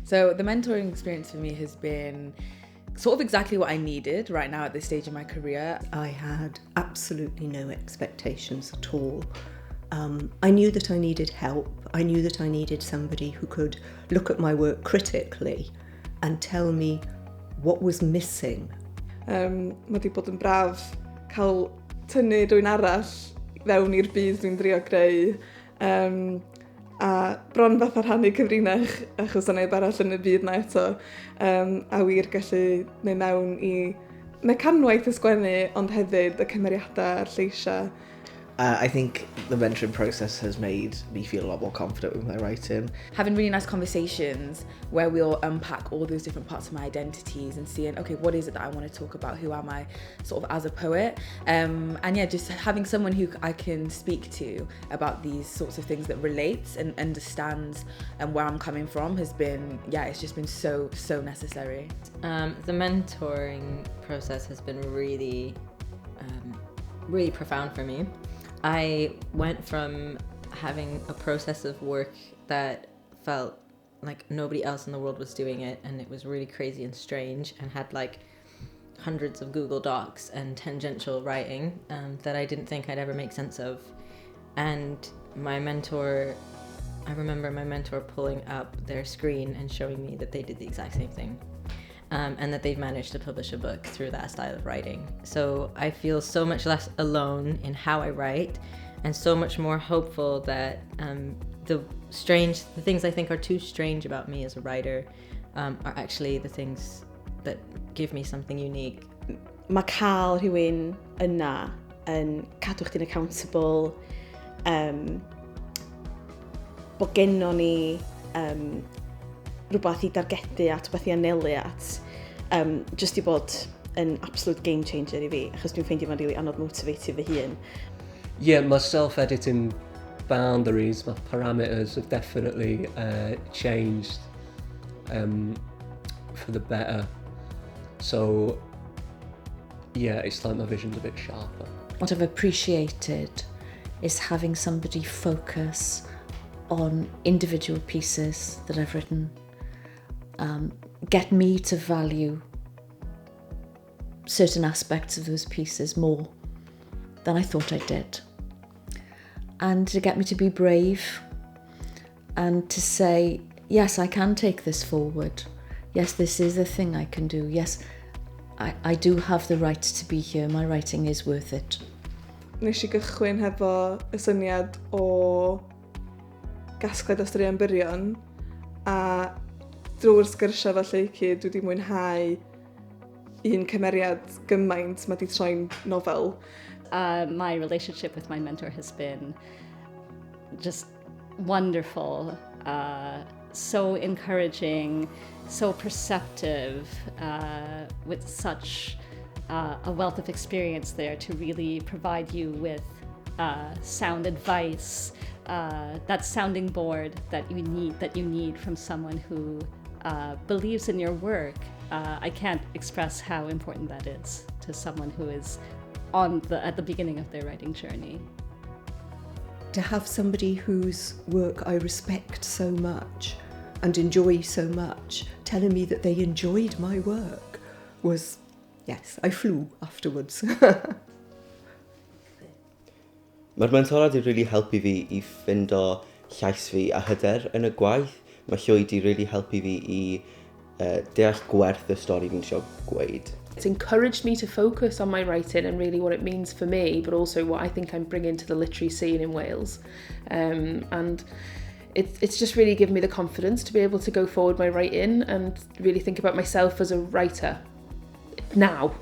So the mentoring experience for me has been sort of exactly what I needed right now at this stage in my career. I had absolutely no expectations at all. I knew that I needed help. I knew that I needed somebody who could look at my work critically and tell me what was missing. Mae wedi bod yn braf cael tynnu rhywun arall fewn i'r byd dwi'n drio greu. A bron fatha rhannu cyfrinach achos o neb arall yn y byd na eto. A wir gallu mynd mewn i mecanwaith y sgwennu ond hefyd y cymeriadau a'r lleisiau. I think the mentoring process has made me feel a lot more confident with my writing. Having really nice conversations where we'll unpack all those different parts of my identities and seeing, okay, what is it that I want to talk about? Who am I sort of as a poet? And yeah, just having someone who I can speak to about these sorts of things that relates and understands where I'm coming from has been, yeah, it's just been so necessary. The mentoring process has been really profound for me. I went from having a process of work that felt like nobody else in the world was doing it, and it was really crazy and strange, and had like hundreds of Google Docs and tangential writing that I didn't think I'd ever make sense of. And I remember my mentor pulling up their screen and showing me that they did the exact same thing. And that they've managed to publish a book through that style of writing. So I feel so much less alone in how I write, and so much more hopeful that the things I think are too strange about me as a writer are actually the things that give me something unique. Mae cael rhywun yna yn cadw chdi'n accountable, bod gennon ni rhywbeth i dargedu at, rhywbeth i anelu at, just i bod yn absolute game changer I fi, achos dwi'n ffeindio fo'n really anodd motivatio fy hun. Yeah, my self-editing boundaries, my parameters have definitely changed for the better. So, yeah, it's like my vision's a bit sharper. What I've appreciated is having somebody focus on individual pieces that I've written, get me to value certain aspects of those pieces more than I thought I did. And to get me to be brave and to say, yes, I can take this forward. Yes, this is a thing I can do. Yes, I do have the right to be here. My writing is worth it. Nes I gychwyn hefo y syniad o gasgliad o straeon byrion, a drwy'r sgyrsiau fel lleici dwi wedi mwynhau un cymeriad gymaint mae 'di troi'n nofel. My relationship with my mentor has been just wonderful, so encouraging, so perceptive, with such a wealth of experience there to really provide you with sound advice, that sounding board that you need from someone who believes in your work. I can't express how important that is to someone who is at the beginning of their writing journey. To have somebody whose work I respect so much and enjoy so much telling me that they enjoyed my work was, yes, I flew afterwards. Mae'r mentora wedi really helpu fi I ffindo llais fi a hyder yn y gwaith. Mae llwy wedi really helpu fi I deall gwerth y stori fi'n siarad gweud. It's encouraged me to focus on my writing and really what it means for me, but also what I think I'm bringing to the literary scene in Wales. And it's just really given me the confidence to be able to go forward my writing and really think about myself as a writer now.